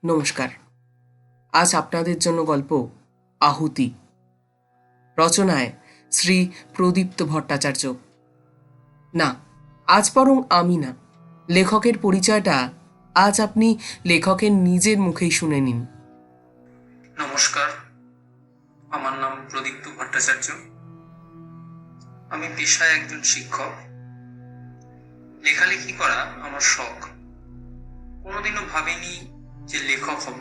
নমস্কার। আজ আপনাদের জন্য গল্প আহুতি, রচনায় শ্রী প্রদীপ্ত ভট্টাচার্য। না, আজ বরং আমি না, লেখকের পরিচয়টা আজ আপনি লেখকের নিজের মুখেই শুনে নিন। নমস্কার, আমার নাম প্রদীপ্ত ভট্টাচার্য। আমি পেশায় একজন শিক্ষক। লেখালেখি করা আমার শখ। কোনোদিনও ভাবিনি যে লেখক হব,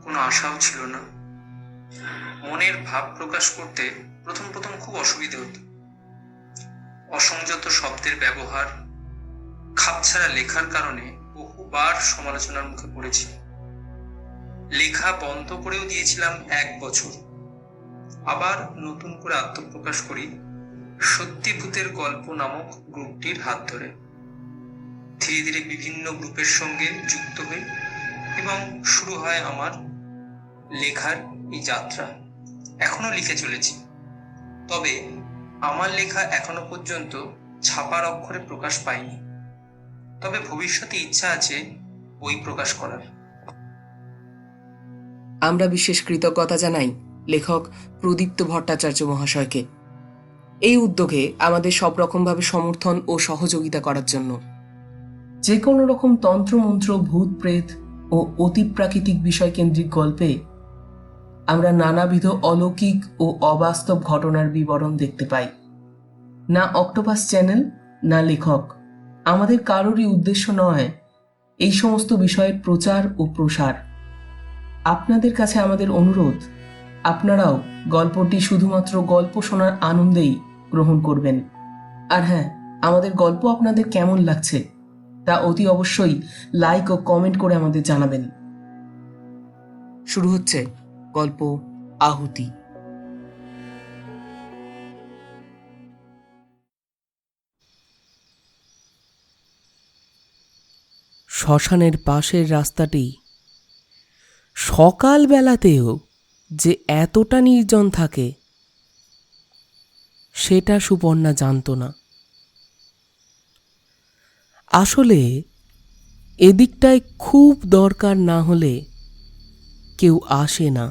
কোনো আশাও ছিল না। মনের ভাব প্রকাশ করতে প্রথম প্রথম খুব অসুবিধে হতো। অসংযত শব্দের ব্যবহার, খাপছাড়া লেখার কারণে বহুবার সমালোচনার মুখে পড়েছি। লেখা বন্ধ করেও দিয়েছিলাম 1 বছর। আবার নতুন করে আত্মপ্রকাশ করি সত্যি ভূতের গল্প নামক গ্রুপটির হাত ধরে। ধীরে ধীরে বিভিন্ন গ্রুপের সঙ্গে যুক্ত হই এবং শুরু হয় আমার লেখার এই যাত্রা। এখনো লিখে চলেছি, তবে আমার লেখা এখনো পর্যন্ত ছাপার অক্ষরে প্রকাশ পায়নি। তবে ভবিষ্যতে ইচ্ছা আছে বই প্রকাশ করার। আমরা বিশেষ কৃতজ্ঞতা জানাই লেখক প্রদীপ্ত ভট্টাচার্য মহাশয়কে এই উদ্যোগে আমাদের সব রকমভাবে সমর্থন ও সহযোগিতা করার জন্য। যে কোনো রকম তন্ত্রমন্ত্র, ভূত প্রেত ও অতিপ্রাকৃতিক বিষয় কেন্দ্রিক গল্পে আমরা নানাবিধ অলৌকিক ও অবাস্তব ঘটনার বিবরণ দেখতে পাই। না অক্টোপাস চ্যানেল, না লেখক, আমাদের কারোরই উদ্দেশ্য নয় এই সমস্ত বিষয়ের প্রচার ও প্রসার। আপনাদের কাছে আমাদের অনুরোধ, আপনারাও গল্পটি শুধুমাত্র গল্প শোনার আনন্দেই গ্রহণ করবেন। আর হ্যাঁ, আমাদের গল্প আপনাদের কেমন লাগছে তা অতি অবশ্যই লাইক ও কমেন্ট করে আমাদের জানাবেন। শুরু হচ্ছে গল্প আহুতি। শ্মশানের পাশের রাস্তাটি সকালবেলাতেও যে এতটা নির্জন থাকে সেটা সুপর্ণা জানত না। আসলে এদিকটায় খুব দরকার না হলে কেউ আসে না।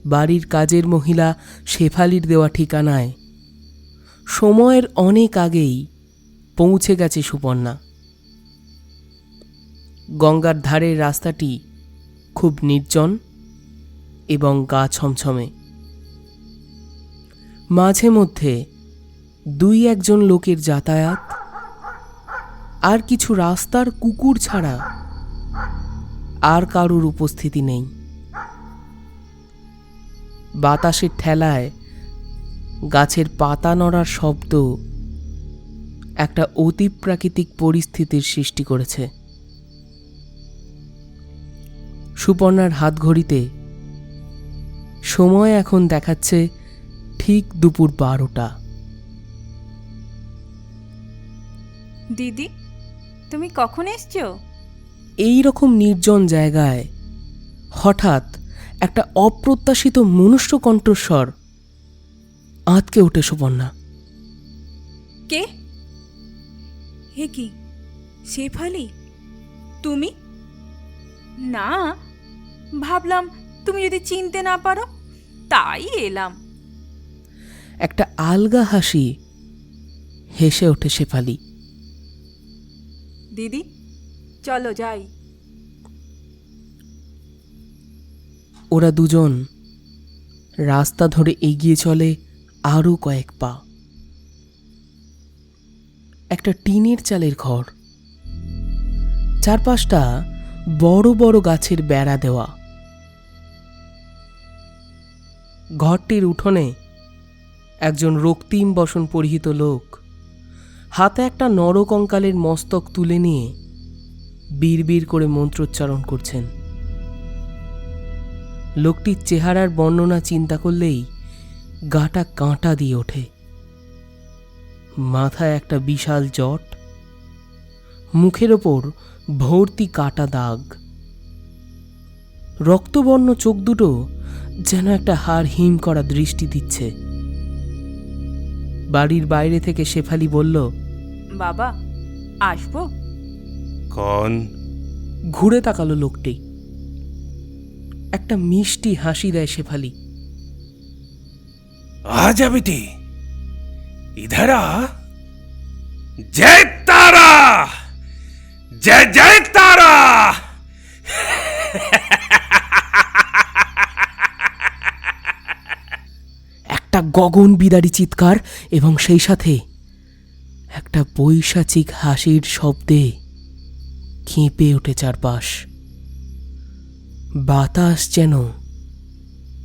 বাড়ির কাজের মহিলা শেফালির দেওয়া ঠিকানায় সময়ের অনেক আগেই পৌঁছে গেছে সুপর্ণা। গঙ্গার ধারের রাস্তাটি খুব নির্জন এবং গা ছমছমে। মাঝে মধ্যে 2-1 লোকের যাতায়াত, আর কিছু রাস্তার কুকুর ছাড়া আর কারুর উপস্থিতি নেই। বাতাসের ঠেলায় গাছের পাতা নড়ার শব্দ একটা অতিপ্রাকৃতিক পরিস্থিতির সৃষ্টি করেছে। সুপর্ণার হাত ঘড়িতে সময় এখন দেখাচ্ছে ঠিক দুপুর 12টা। দিদি, তুমি কখন এসছো? এই রকম নির্জন জায়গায় হঠাৎ একটা অপ্রত্যাশিত মনুষ্য কণ্ঠস্বর আঁতকে ওঠে সুপর্ণা। কে? হে কি, শেফালি? তুমি? না, ভাবলাম তুমি যদি চিনতে না পারো তাই এলাম। একটা আলগা হাসি হেসে ওঠে শেফালি। দিদি, চলো যাই। ওরা দুজন রাস্তা ধরে এগিয়ে চলে আরও কয়েক পা। একটা টিনের চালের ঘর, চারপাশটা বড় বড় গাছের বেড়া দেওয়া। ঘরটির উঠোনে একজন রক্তিম বসন পরিহিত লোক হাতে একটা নরকঙ্কালের মস্তক তুলে নিয়ে বিড়বিড় করে মন্ত্রোচ্চারণ করছেন। লোকটির চেহারার বর্ণনা চিন্তা করলেই গাটা কাঁটা দিয়ে ওঠে। মাথায় একটা বিশাল জট, মুখের ওপর ভর্তি কাটা দাগ, রক্তবর্ণ চোখ দুটো যেন একটা হাড় হিম করা দৃষ্টি দিচ্ছে। বাড়ির বাইরে থেকে শেফালি বলল, বাবা, আসবো? কন? ঘুরে তাকালো লোকটি। একটা মিষ্টি হাসি দেয় শেফালি। आजा बेटी, इधर आ। जय तारा, जय जय तारा। একটা গগন বিদারী চিৎকার এবং সেই সাথে একটা পৈশাচিক হাসির শব্দে কেঁপে ওঠে চারপাশ। বাতাস যেন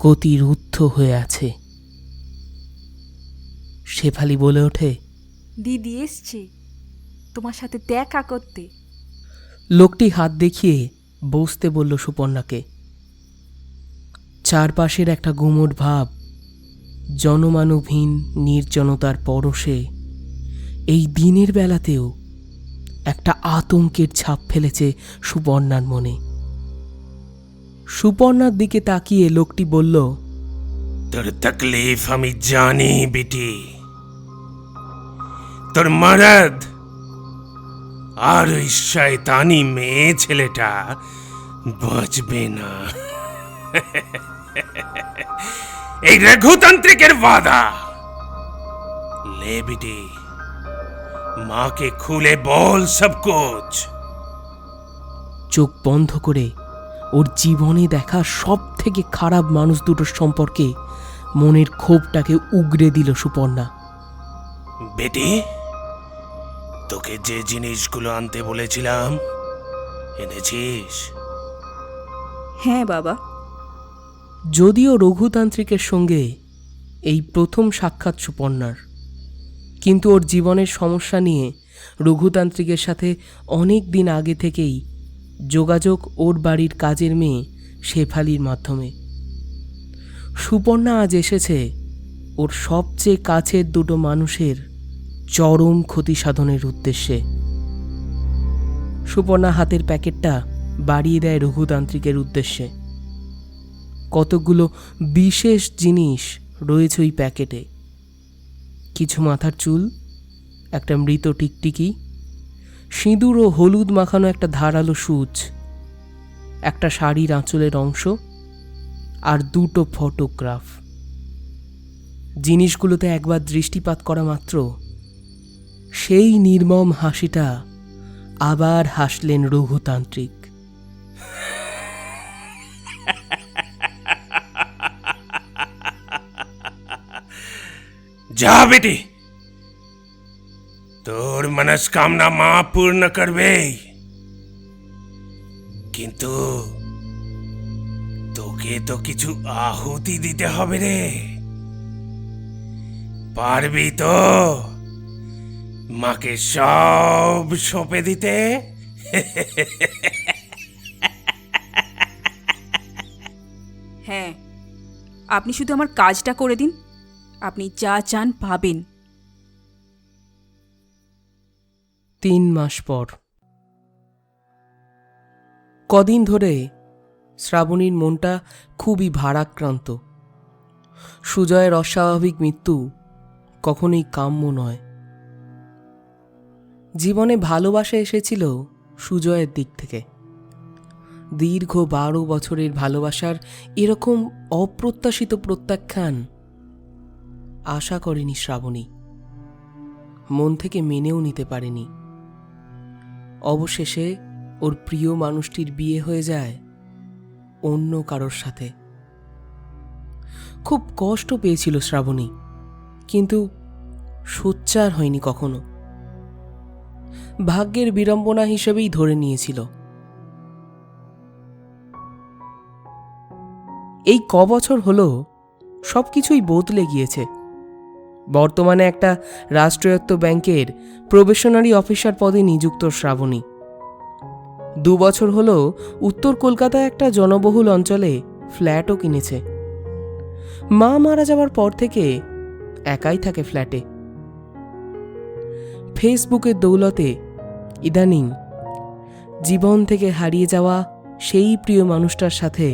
গতিরুদ্ধ হয়ে আছে। শেফালি বলে ওঠে, দিদি এসছে তোমার সাথে দেখা করতে। লোকটি হাত দেখিয়ে বসতে বলল সুপর্ণাকে। চারপাশের একটা গুমট ভাব, জনমানবহীন নির্জনতার পরশে এই দিনের বেলাতেও একটা আতঙ্কের ছাপ ফেলেছে সুপর্ণার মনে। সুপর্ণার দিকে তাকিয়ে লোকটি বলল, তোর তকলিফ আমি জানি বেটি। তোর মরদ আর ওই শয়তানি মেয়ে ছেলেটা বাঁচবে না। এই রঘুতান্ত্রিকের বাধা ले बेटी, माँ के खुले बोल सब कुछ। চোখ বন্ধ করে ওর জীবনে দেখা সব থেকে খারাপ মানুষ দুটোর সম্পর্কে মনের ক্ষোভটাকে উগরে দিল সুপর্ণা। বেটি, তোকে যে জিনিসগুলো আনতে বলেছিলাম এনেছিস? হ্যাঁ বাবা। যদিও রঘুতান্ত্রিকের সঙ্গে এই প্রথম সাক্ষাৎ সুপর্ণার, কিন্তু ওর জীবনের সমস্যা নিয়ে রঘুতান্ত্রিকের সাথে অনেক দিন আগে থেকেই যোগাযোগ ওর বাড়ির কাজের মেয়ে শেফালির মাধ্যমে। সুপর্ণা আজ এসেছে ওর সবচেয়ে কাছের দুটো মানুষের চরম ক্ষতি সাধনের উদ্দেশ্যে। সুপর্ণা হাতের প্যাকেটটা বাড়িয়ে দেয় রঘুতান্ত্রিকের উদ্দেশ্যে। কতকগুলো বিশেষ জিনিস রয়েছে ওই প্যাকেটে। কিছু মাথার চুল, একটা মৃত টিকটিকি, সিঁদুর ও হলুদ মাখানো একটা ধারালো সূচ, একটা শাড়ির আঁচলের অংশ আর দুটো ফটোগ্রাফ। জিনিসগুলোতে একবার দৃষ্টিপাত করা মাত্র সেই নির্মম হাসিটা আবার হাসলেন রঘুতান্ত্রিক। जा बेटी, তোর মনস্কামনা মা পূর্ণ করবে, কিন্তু তোকে তো কিছু আহুতি দিতে হবে রে। পারবি তো মাকে সব সঁপে দিতে? হ্যাঁ, আপনি শুধু আমার কাজটা করে দিন, আপনি যা চান পাবেন। 3 মাস পর। কদিন ধরে শ্রাবণীর মনটা খুবই ভারাক্রান্ত। সুজয়ের অস্বাভাবিক মৃত্যু কখনোই কাম্য নয়। জীবনে ভালোবাসা এসেছিল সুজয়ের দিক থেকে। দীর্ঘ 12 বছরের ভালোবাসার এরকম অপ্রত্যাশিত প্রত্যাখ্যান আশা করেনি শ্রাবণী, মন থেকে মেনেও নিতে পারেনি। অবশেষে ওর প্রিয় মানুষটির বিয়ে হয়ে যায় অন্য কারোর সাথে। খুব কষ্ট পেয়েছিল শ্রাবণী, কিন্তু সোচ্চার হয়নি কখনো। ভাগ্যের বিড়ম্বনা হিসেবেই ধরে নিয়েছিল। এই কবছর হলো সবকিছুই বদলে গিয়েছে। বর্তমানে একটা রাষ্ট্রায়ত্ত ব্যাংকের প্রবেশনারি অফিসার পদে নিযুক্ত শ্রাবণী। 2 বছর হলো উত্তর কলকাতায় একটা জনবহুল অঞ্চলে ফ্ল্যাটও কিনেছে। মা মারা যাওয়ার পর থেকে একাই থাকে ফ্ল্যাটে। ফেসবুকের দৌলতে ইদানিং জীবন থেকে হারিয়ে যাওয়া সেই প্রিয় মানুষটার সাথে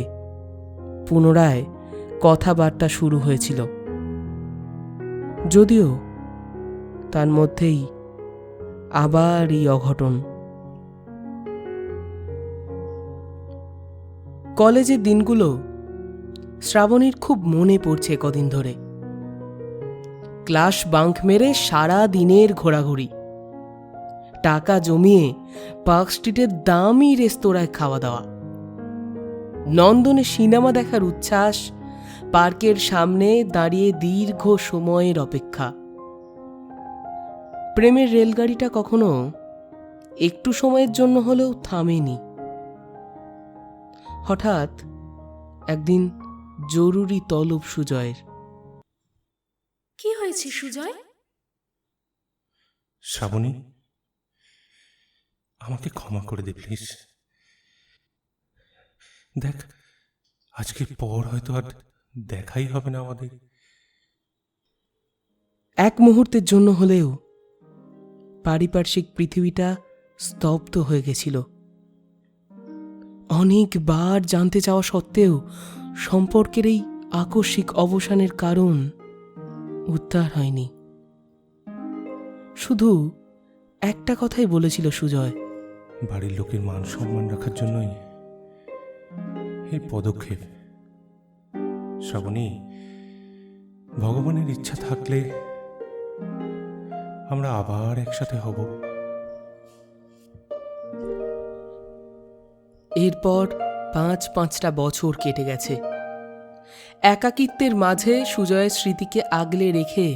পুনরায় কথাবার্তা শুরু হয়েছিল, যদিও তার মধ্যেই আবার এই অঘটন। কলেজের দিনগুলো শ্রাবণীর খুব মনে পড়ছে কদিন ধরে। ক্লাস বাঙ্ক মেরে সারা দিনের ঘোরাঘুরি, টাকা জমিয়ে পার্ক স্ট্রিটের দামি রেস্তোরাঁয় খাওয়া দাওয়া, নন্দনে সিনেমা দেখার উচ্ছ্বাস, পার্কের সামনে দাঁড়িয়ে দীর্ঘ সময়ের অপেক্ষা। প্রেমের রেলগাড়িটা কখনো একটু সময়ের জন্য হলেও থামেনি। হঠাৎ একদিন জরুরি তলব সুজয়ের। কি হয়েছে সুজয়? শ্রাবণী, আমাকে ক্ষমা করে দে প্লিজ। দেখ, আজকের পর হয়তো আর দেখাই হবে না আমাদের। এক মুহূর্তের জন্য হলেও পারিপার্শ্বিক পৃথিবীটা স্তব্ধ হয়ে গেছিল। অনেকবার জানতে চাওয়া সত্ত্বেও সম্পর্কের এই আকস্মিক অবসানের কারণ উদ্ধার হয়নি। শুধু একটা কথাই বলেছিল সুজয়, বাড়ির লোকের মান সম্মান রাখার জন্যই এই পদক্ষেপ। শ্রাবণী, ভগবানের ইচ্ছা থাকলে আমরা আবার একসাথে হব। এরপর ৫টা বছর কেটে গেছে। একাকিত্বের মাঝে সুজয়ের স্মৃতিকে আগলে রেখে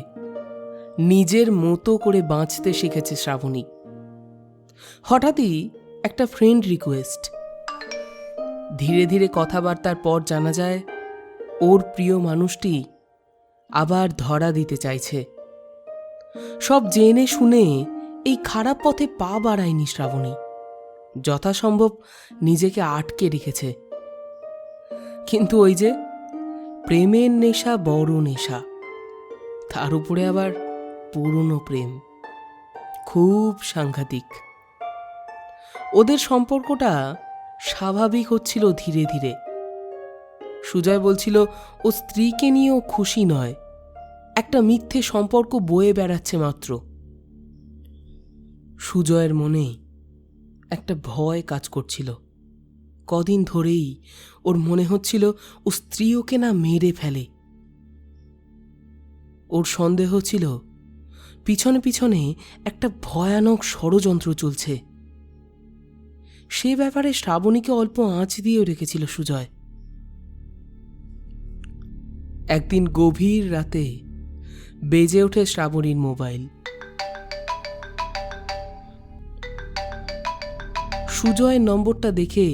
নিজের মতো করে বাঁচতে শিখেছে শ্রাবণী। হঠাৎই একটা ফ্রেন্ড রিকোয়েস্ট। ধীরে ধীরে কথাবার্তার পর জানা যায় ওর প্রিয় মানুষটি আবার ধরা দিতে চাইছে। সব জেনে শুনে এই খারাপ পথে পা বাড়ায়নি শ্রাবণী, যথাসম্ভব নিজেকে আটকে রেখেছে। কিন্তু ওই যে প্রেমের নেশা বড় নেশা, তার উপরে আবার পুরনো প্রেম, খুব সাংঘাতিক। ওদের সম্পর্কটা স্বাভাবিক হচ্ছিল ধীরে ধীরে। সুজয় বলছিল ও স্ত্রীকে নিয়েও খুশি নয়, একটা মিথ্যে সম্পর্ক বয়ে বেড়াচ্ছে মাত্র। সুজয়ের মনে একটা ভয় কাজ করছিল। কদিন ধরেই ওর মনে হচ্ছিল ও স্ত্রী ওকে না মেরে ফেলে। ওর সন্দেহ ছিল পিছনে পিছনে একটা ভয়ানক ষড়যন্ত্র চলছে। সে ব্যাপারে শ্রাবণীকে অল্প আঁচ দিয়েও রেখেছিল সুজয়। একদিন গভীর রাতে বেজে ওঠে শ্রাবণীর মোবাইল। সুজয়ের নম্বরটা দেখে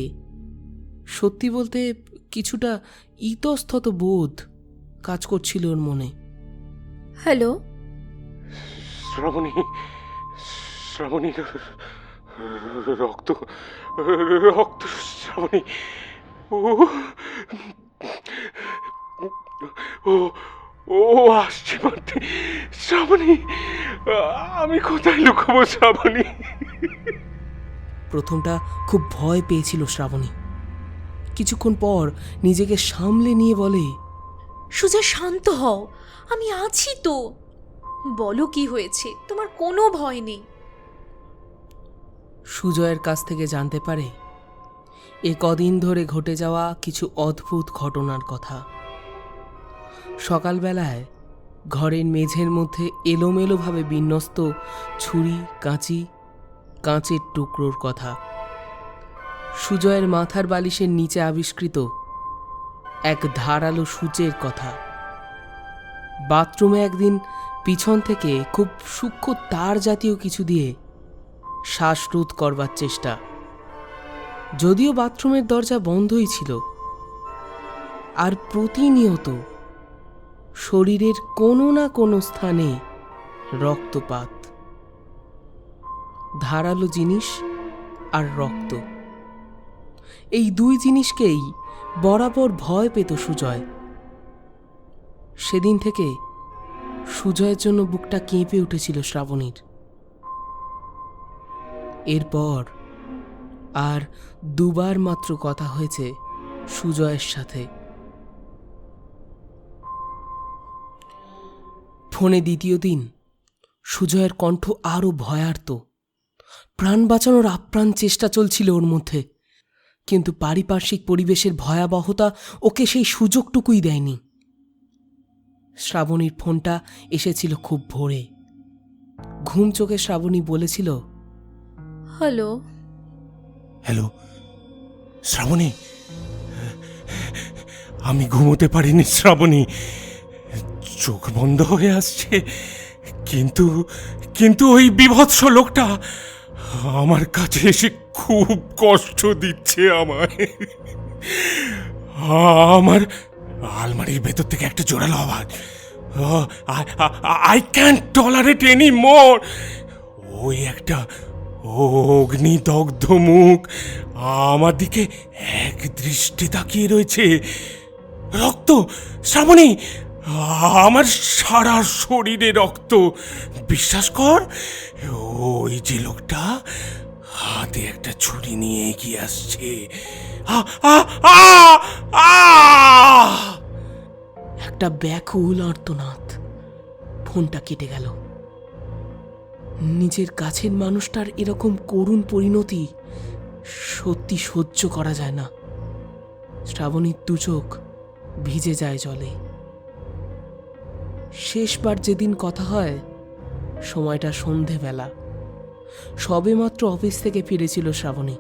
সত্যি বলতে কিছুটা ইতস্তত বোধ কাজ করছিল ওর মনে। হ্যালো, শ্রাবণী, শ্রাবণী, রক্ত, রক্ত, শ্রাবণী, ও ও ও আসছে মারতে। শ্রাবণী, আমি কোথায় লুকাবো শ্রাবণী? প্রথমটা খুব ভয় পেয়েছিল শ্রাবণী। কিছুক্ষণ পর নিজেকে সামলে নিয়ে বলে, সুজয় শান্ত হও, আমি আছি তো। বলো কি হয়েছে, তোমার কোনো ভয় নেই। সুজয়ের কাছ থেকে জানতে পারে এ কদিন ধরে ঘটে যাওয়া কিছু অদ্ভুত ঘটনার কথা। সকালবেলায় ঘরের মেঝের মধ্যে এলোমেলোভাবে বিন্যস্ত ছুরি, কাঁচি, কাঁচের টুকরোর কথা। সুজয়ের মাথার বালিশের নিচে আবিষ্কৃত এক ধারালো সূচের কথা। বাথরুমে একদিন পিছন থেকে খুব সূক্ষ্ম তার জাতীয় কিছু দিয়ে শ্বাসরোধ করবার চেষ্টা, যদিও বাথরুমের দরজা বন্ধই ছিল। আর প্রতিনিয়ত শরীরের কোনো না কোনো স্থানে রক্তপাত। ধারালো জিনিস আর রক্ত, এই দুই জিনিসকেই বরাবর ভয় পেত সুজয়। সেদিন থেকে সুজয়ের জন্য বুকটা কেঁপে উঠেছিল শ্রাবণীর। এরপর আর দুবার মাত্র কথা হয়েছে সুজয়ের সাথে। ফোনে দ্বিতীয় দিন সুজয়ের কণ্ঠ আরো ভয়ার্ত। প্রাণ বাঁচানোর আপ্রাণ চেষ্টা চলছিল ওর মধ্যে, কিন্তু পারিপার্শ্বিক পরিবেশের ভয়াবহতা ওকে সেই সুযোগটুকুই দেয়নি। শ্রাবণীর ফোনটা এসেছিল খুব ভোরে। ঘুম চোখে শ্রাবণী বলেছিল, হ্যালো। হ্যালো শ্রাবণী, আমি ঘুমোতে পারিনি শ্রাবণী, চোখ বন্ধ হয়ে আসছে, কিন্তু কিন্তু ওই বিভৎস লোকটা আমার কাছে এসে খুব কষ্ট দিচ্ছে আমায়। আমার আলমারির ভেতর থেকে একটা জোরালো আওয়াজ, I can't tolerate any more. ওই একটা অগ্নিদগ্ধ মুখ আমার দিকে এক দৃষ্টি তাকিয়ে রয়েছে। রক্ত শ্রাবণী, আমার সারা শরীরে রক্ত। বিশ্বাস কর, ওই যে লোকটা হাতে একটা ছুরি নিয়ে এগিয়ে আসছে। একটা ব্যাকুল আর্তনাদ। ফোনটা কেটে গেল। নিজের কাছের মানুষটার এরকম করুণ পরিণতি সত্যি সহ্য করা যায় না। শ্রাবণীর দু চোখ ভিজে যায় জলে। শেষবার যেদিন কথা হয় সময়টা সন্ধেবেলা। সবেমাত্র অফিস থেকে ফিরেছিল শ্রাবণী।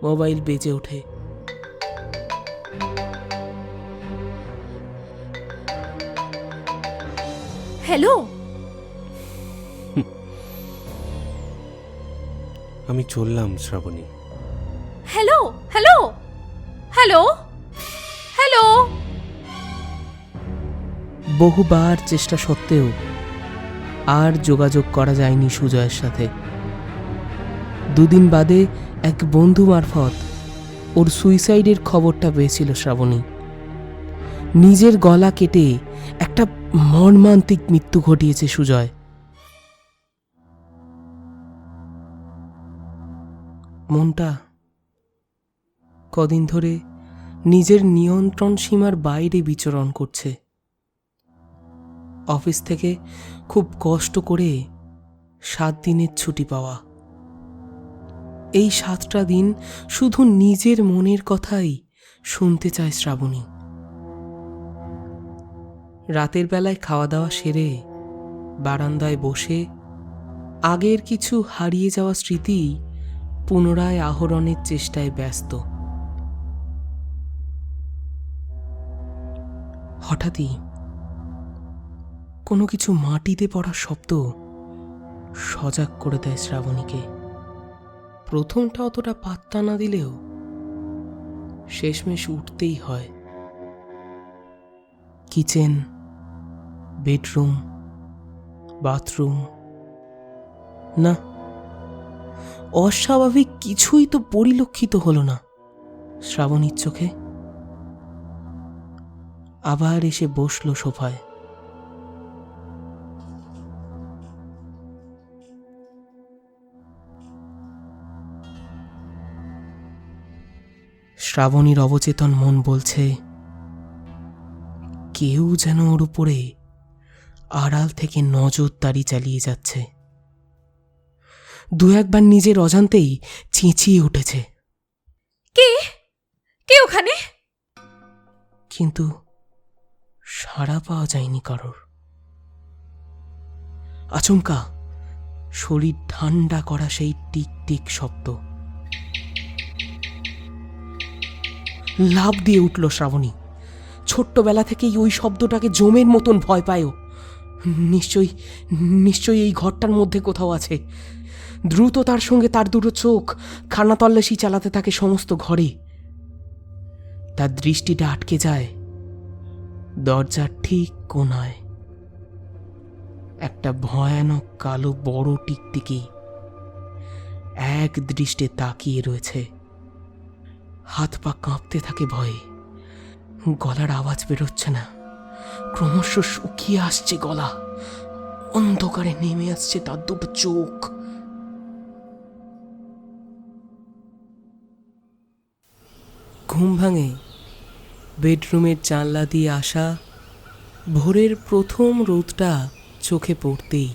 মোবাইল বেজে ওঠে। হ্যালো। আমি চললাম Shrabani. Hello hello hello hello. বহুবার চেষ্টা সত্ত্বেও আর যোগাযোগ করা যায়নি সুজয়ের সাথে। দুদিন বাদে এক বন্ধু মারফত ওর সুইসাইডের খবরটা পেয়েছিল শ্রাবণী। নিজের গলা কেটে একটা মর্মান্তিক মৃত্যু ঘটিয়েছে সুজয়। মনটা কদিন ধরে নিজের নিয়ন্ত্রণ সীমার বাইরে বিচরণ করছে। অফিস থেকে খুব কষ্ট করে 7 দিনের ছুটি পাওয়া। এই 7টা দিন শুধু নিজের মনের কথাই শুনতে চায় শ্রাবণী। রাতের বেলায় খাওয়া দাওয়া সেরে বারান্দায় বসে আগের কিছু হারিয়ে যাওয়া স্মৃতি পুনরায় আহরণের চেষ্টায় ব্যস্ত। হঠাৎই কোনো কিছু মাটিতে পড়ার শব্দ সজাগ করে দেয় শ্রাবণীকে। প্রথমটা অতটা পাত্তা না দিলেও শেষমেশ উঠতেই হয়। কিচেন, বেডরুম, বাথরুম, না, অস্বাভাবিক কিছুই তো পরিলক্ষিত হলো না শ্রাবণীর চোখে। আবার এসে বসল সোফায়। শ্রাবণীর অবচেতন মন বলছে, কেউ যেন ওর উপরে আড়াল থেকে নজরদারি চালিয়ে যাচ্ছে। দু একবার নিজের অজান্তেই চেঁচিয়ে উঠেছে, কে কে ওখানে? কিন্তু সাড়া পাওয়া যায়নি কারোর। আচমকা শরীর ঠান্ডা করা সেই টিক টিক শব্দ। লাফ দিয়ে উঠল শ্রাবণী। ছোট্টবেলা থেকেই ওই শব্দটাকে জমের মতন ভয় পায়ও। নিশ্চয়ই এই ঘরটার মধ্যে কোথাও আছে। দ্রুত তার সঙ্গে তার দুটো চোখ খানা তল্লাশি চালাতে থাকে সমস্ত ঘরে। তার দৃষ্টিটা আটকে যায় দরজার ঠিক কোণায়। একটা ভয়ানক কালো বড় টিকটিকি এক দৃষ্টে তাকিয়ে রয়েছে। হাত পা কাঁপতে থাকে ভয়ে। গলার আওয়াজ বেরোচ্ছে না, ক্রমশ শুকিয়ে আসছে গলা। অন্ধকারে নেমে আসছে তার দুটো চোখ। ঘুম ভাঙে বেডরুমের জানলা দিয়ে আসা ভোরের প্রথম রোদটা চোখে পড়তেই।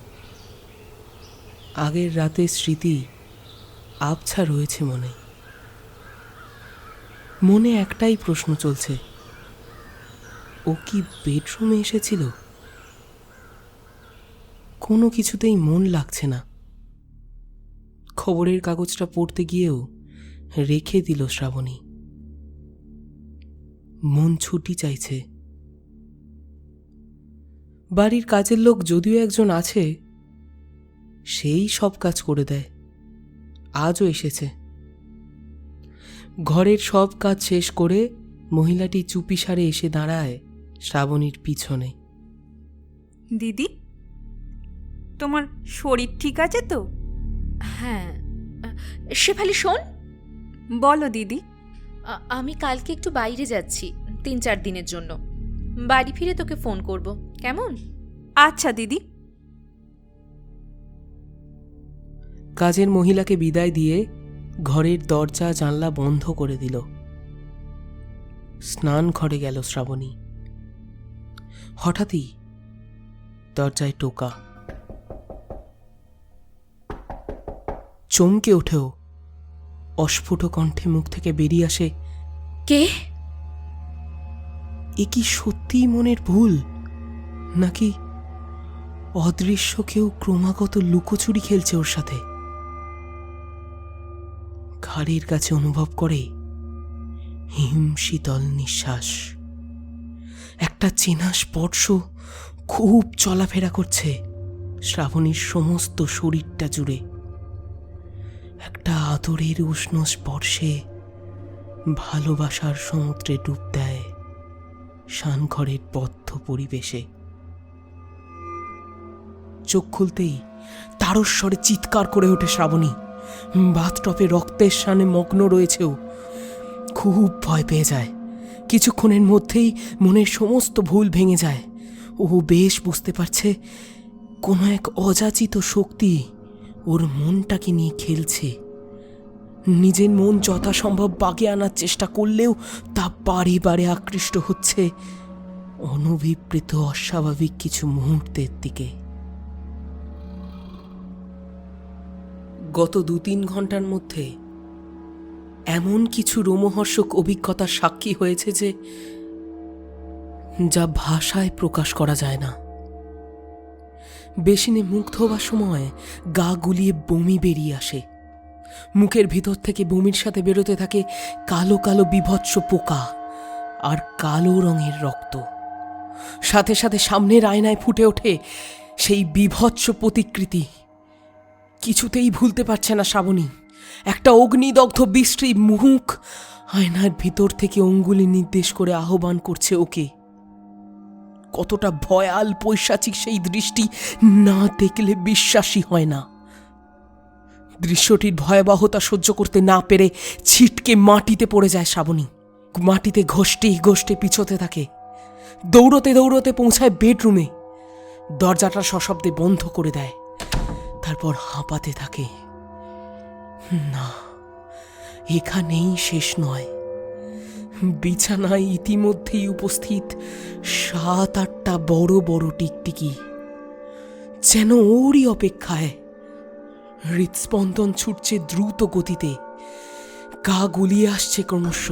আগের রাতের স্মৃতি আবছা রয়েছে মনে। মনে একটাই প্রশ্ন চলছে, ও কি বেডরুমে এসেছিল? কোনো কিছুতেই মন লাগছে না। খবরের কাগজটা পড়তে গিয়েও রেখে দিল শ্রাবণী। মন ছুটি চাইছে। বাড়ির কাজের লোক যদিও একজন আছে, সেই সব কাজ করে দেয়। আজও এসেছে। ঘরের সব কাজ শেষ করে মহিলাটি চুপিসারে এসে দাঁড়ায় শ্রাবণীর পিছনে। দিদি, তোমার শরীর ঠিক আছে তো? হ্যাঁ, শেফালি শোন, বলো দিদি। আমি কালকে একটু বাইরে যাচ্ছি 3-4 দিনের জন্য। বাড়ি ফিরে তোকে ফোন করব, কেমন? আচ্ছা দিদি। কাজের মহিলাকে বিদায় দিয়ে ঘরের দরজা জানলা বন্ধ করে দিল। স্নান ঘরে গেল শ্রাবণী। হঠাৎই দরজায় টোকা। চমকে ওঠেও অস্ফুট কণ্ঠে মুখ থেকে বেরিয়ে আসে, কে? এ কি সত্যিই মনের ভুল, নাকি অদৃশ্য কেউ ক্রমাগত লুকোচুরি খেলছে ওর সাথে? ঘাড়ের কাছে অনুভব করে হিম শীতল নিঃশ্বাস। একটা চেনা স্পর্শ খুব চলাফেরা করছে শ্রাবণীর সমস্ত শরীরটা জুড়ে। একটা আদরের উষ্ণ স্পর্শে ভালোবাসার সমুদ্রে ডুব দেয় শানঘরের বদ্ধ পরিবেশে। চোখ খুলতেই তারস্বরে চিৎকার করে ওঠে শ্রাবণী। বাথটপে রক্তের শানে মগ্ন রয়েছেও। খুব ভয় পেয়ে যায়। কিছুক্ষণের মধ্যেই মনের সমস্ত ভুল ভেঙে যায়। ও বেশ বুঝতে পারছে কোনো এক অযাচিত শক্তি ওর মনটাকে নিয়ে খেলছে। নিজের মন যথাসম্ভব বাগে আনার চেষ্টা করলেও তা বারে বারে আকৃষ্ট হচ্ছে অনভিপ্রেত অস্বাভাবিক কিছু মুহূর্তের দিকে। গত 2-3 ঘন্টার মধ্যে এমন কিছু রোমহর্ষক অভিজ্ঞতার সাক্ষী হয়েছে যে যা ভাষায় প্রকাশ করা যায় না। বেসিনে মুখ ধোবার সময় গা গুলিয়ে বমি বেরিয়ে আসে। মুখের ভিতর থেকে বমির সাথে বেরোতে থাকে কালো কালো বিভৎস পোকা আর কালো রঙের রক্ত। সাথে সাথে সামনের আয়নায় ফুটে ওঠে সেই বিভৎস প্রতিকৃতি। কিছুতেই ভুলতে পারছে না শ্রাবণী। একটা অগ্নিদগ্ধ বিশ্রী মুখ আয়নার ভিতর থেকে অঙ্গুলি নির্দেশ করে আহ্বান করছে ওকে। কতটা ভয়াল পৈশাচিক সেই দৃষ্টি না দেখলে বিশ্বাসই হয় না। দৃশ্যটির ভয়াবহতা সহ্য করতে না পেরে ছিটকে মাটিতে পড়ে যায় শ্রাবণী। মাটিতে ঘষ্টে ঘষ্টে পিছোতে থাকে। দৌড়তে দৌড়তে পৌঁছায় বেডরুমে। দরজাটা সশব্দে বন্ধ করে দেয়। তারপর হাঁপাতে থাকে। না, এখানেই শেষ নয়। বিছানায় ইতিমধ্যেই উপস্থিত 7-8টা বড় বড় টিকটিকি, যেন ওরই অপেক্ষায়। হৃৎস্পন্দন ছুটছে দ্রুত গতিতে। গা গুলিয়ে আসছে ক্রমশ।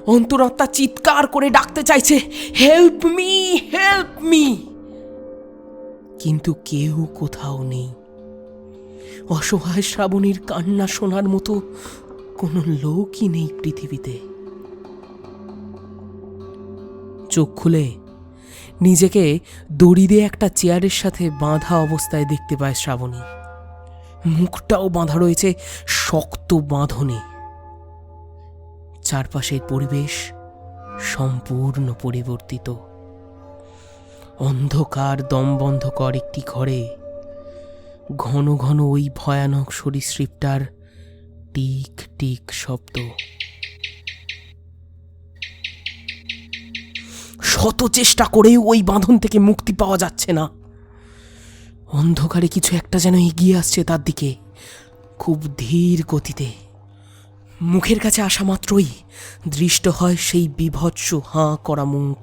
অন্তরাত্মা চিৎকার করে ডাকতে চাইছে, হেল্প মি, হেল্প মি। কিন্তু কেউ কোথাও নেই। অসহায় শ্রাবণীর কান্না শোনার মতো কোনো লোকই নেই পৃথিবীতে। চোখ খুলে নিজেকে দড়ি দিয়ে একটা চেয়ারের সাথে বাঁধা অবস্থায় দেখতে পায় শ্রাবণী। মুখটাও বাঁধা রয়েছে শক্ত বাঁধনে। চারপাশের পরিবেশ সম্পূর্ণ পরিবর্তিত। অন্ধকার দমবন্ধকর একটি ঘরে ঘন ঘন ওই ভয়ানক সরীসৃপটার টিক টিক শব্দ। শত চেষ্টা করেও ওই বাঁধন থেকে মুক্তি পাওয়া যাচ্ছে না। অন্ধকারে কিছু একটা যেন এগিয়ে আসছে তার দিকে, খুব ধীর গতিতে। মুখের কাছে আসা মাত্রই দৃষ্ট হয় সেই বিভৎস হাঁ করা মুখ।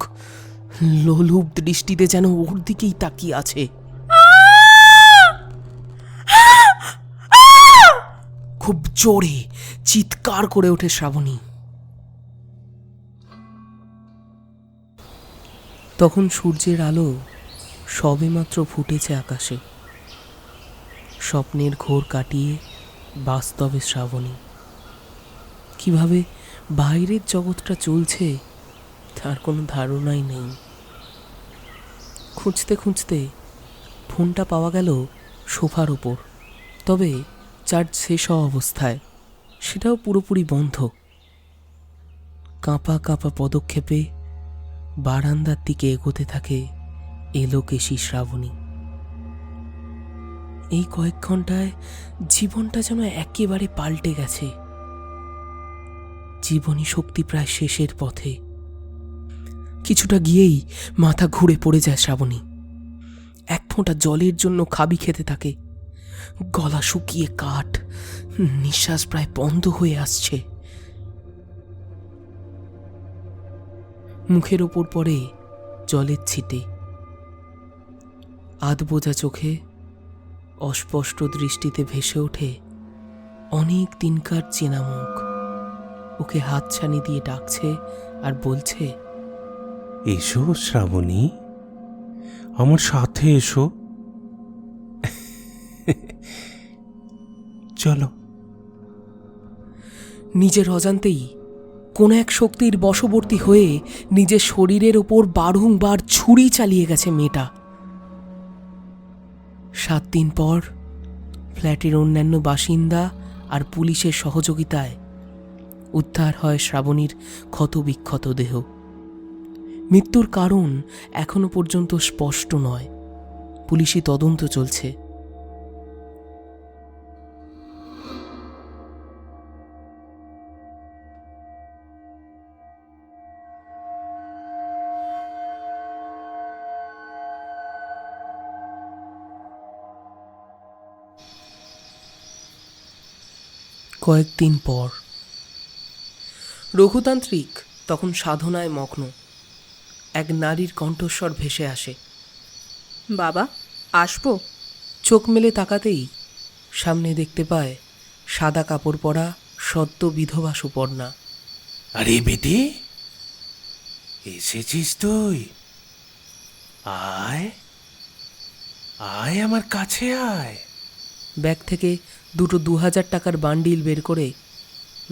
লোলুপ দৃষ্টিতে যেন ওর দিকেই তাকিয়ে আছে। খুব জোরে চিৎকার করে ওঠে শ্রাবণী। তখন সূর্যের আলো সবেমাত্র ফুটেছে আকাশে। স্বপ্নের ঘোর কাটিয়ে বাস্তবে শ্রাবণী। কিভাবে বাইরের জগৎটা চলছে তার কোনো ধারণাই নেই। খুঁজতে খুঁজতে ফোনটা পাওয়া গেল সোফার ওপর, তবে চার্জ শেষ হওয়া অবস্থায়, সেটাও পুরোপুরি বন্ধ। কাঁপা কাঁপা পদক্ষেপে বারান্দার দিকে এগোতে থাকে এলোকেশী শ্রাবণী। এই কয়েক ঘন্টায় জীবনটা যেন একেবারে পাল্টে গেছে। জীবনী শক্তি প্রায় শেষের পথে। কিছুটা গিয়েই মাথা ঘুরে পড়ে যায় শ্রাবণী। এক ফোঁটা জলের জন্য খাবি খেতে থাকে। গলা শুকিয়ে কাঠ, নিঃশ্বাস প্রায় বন্ধ হয়ে আসছে। মুখের ওপর পড়ে জলের ছিটে। আধ বোঝা চোখে অস্পষ্ট দৃষ্টিতে ভেসে ওঠে অনেক দিনকার চেনা মুখ। ওকে হাতছানি দিয়ে ডাকছে আর বলছে, এসো শ্রাবণী, আমার সাথে এসো। চলো। নিজের অজান্তেই কোনো এক শক্তির বশবর্তী হয়ে নিজের শরীরের ওপর বারংবার ছুরি চালিয়ে গেছে মেয়েটা। 7 দিন পর ফ্ল্যাটের অন্যান্য বাসিন্দা আর পুলিশের সহযোগিতায় উদ্ধার হয় শ্রাবণীর ক্ষতবিক্ষত দেহ। মৃত্যুর কারণ এখনো পর্যন্ত স্পষ্ট নয়। পুলিশি তদন্ত চলছে। কয়েকদিন পর রঘুতান্ত্রিক তখন সাধনায় মগ্ন। এক নারীর কণ্ঠস্বর ভেসে আসে, বাবা, আসবো? চোখ মেলে তাকাতেই সামনে দেখতে পায় সাদা কাপড় পরা সদ্য বিধবা সুপর্ণা। আরে বেটি, এসেছিস তুই? আয় আয়, আমার কাছে আয়। ব্যাগ থেকে দুটো 2000 টাকার বান্ডিল বের করে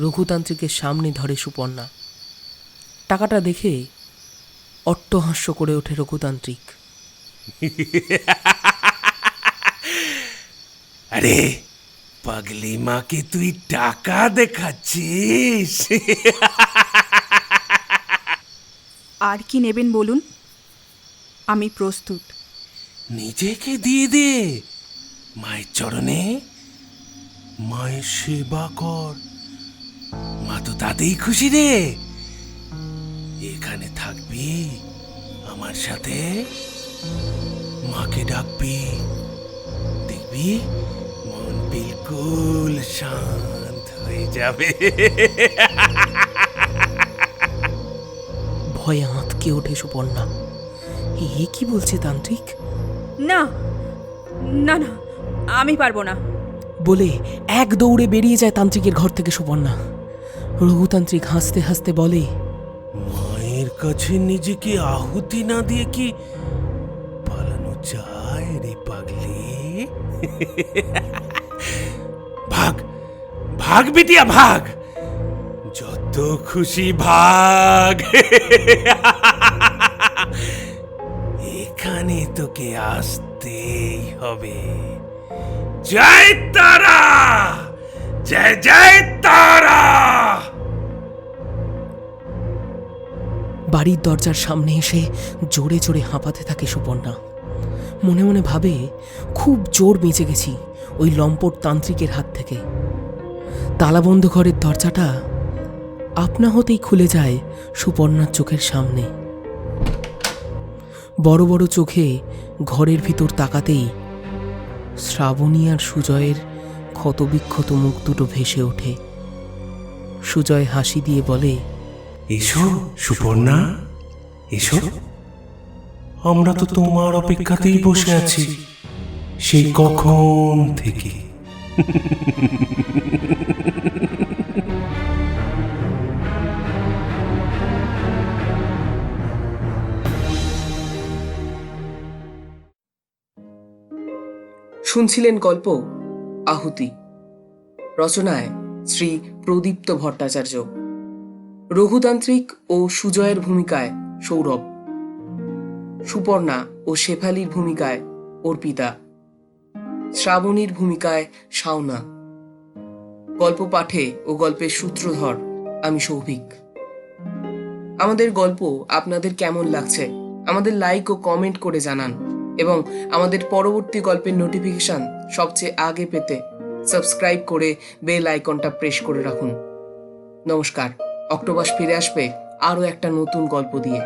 রঘুতান্ত্রিকের সামনে ধরে সুপর্ণা। টাকাটা দেখে অট্টহাস্য করে ওঠে রঘুতান্ত্রিক। আরে পাগলি মাকে তুই টাকা দেখাচ্ছিস? আর কি নেবেন বলুন, আমি প্রস্তুত। নিজেকে দিয়ে দে মায়ের চরণে, মায়ের সেবা কর। মা তো তাতেই খুশি রে। এখানে থাকবি আমার সাথে, মাকে ডাকবি, দেখবি মন বিলকুল শান্ত হয়ে যাবে। ভয়ে আঁতকে ওঠে সুপর্ণা। এ কি বলছে তান্ত্রিক? না না না, আমি পারবো না বলে এক দৌড়ে বেরিয়ে যায় তান্ত্রিকের ঘর থেকে সুপর্ণা। রঘুতান্ত্রিক হাসতে হাসতে বলে, মায়ের কাছে নিজেকে আহুতি না দিয়ে কি পালানো যায় রে পাগলি? ভাগ ভাগ বিটিয়া, ভাগ, যত খুশি ভাগ। এখানে তোকে আসতেই হবে। জয় তারা, জয় জয় তারা। বাড়ির দরজার সামনে এসে জোরে জোরে হাঁপাতে থাকে সুপর্ণা। মনে মনে ভাবে, খুব জোর বেঁচে গেছি ওই লম্পট তান্ত্রিকের হাত থেকে। তালাবন্ধ ঘরের দরজাটা আপনা হতেই খুলে যায় সুপর্ণার চোখের সামনে। বড় বড় চোখে ঘরের ভিতর তাকাতেই শ্রাবণী আর সুজয়ের ক্ষতবিক্ষত মুখ দুটো ভেসে ওঠে। সুজয় হাসি দিয়ে বলে, এসো সুপর্ণা, এসো। আমরা তো তোমার অপেক্ষাতেই বসে আছি সেই কখন থেকে। শুনছিলেন গল্প আহুতি, রচনায় শ্রী প্রদীপ্ত ভট্টাচার্য, রঘুতান্ত্রিক ও সুজয়ের ভূমিকায় সৌরভ, সুপর্ণা ও শেফালির ভূমিকায় অর্পিতা, শ্রাবণীর ভূমিকায় শাওনা। গল্প পাঠে ও গল্পের সূত্রধর আমি সৌভিক। আমাদের গল্প আপনাদের কেমন লাগছে আমাদের লাইক ও কমেন্ট করে জানান, এবং আমাদের পরবর্তী গল্পের নোটিফিকেশন সবচেয়ে আগে পেতে সাবস্ক্রাইব করে বেল আইকনটা প্রেস করে রাখুন। নমস্কার। অক্টোপাস ফিরে আসবে আরও একটা নতুন গল্প দিয়ে।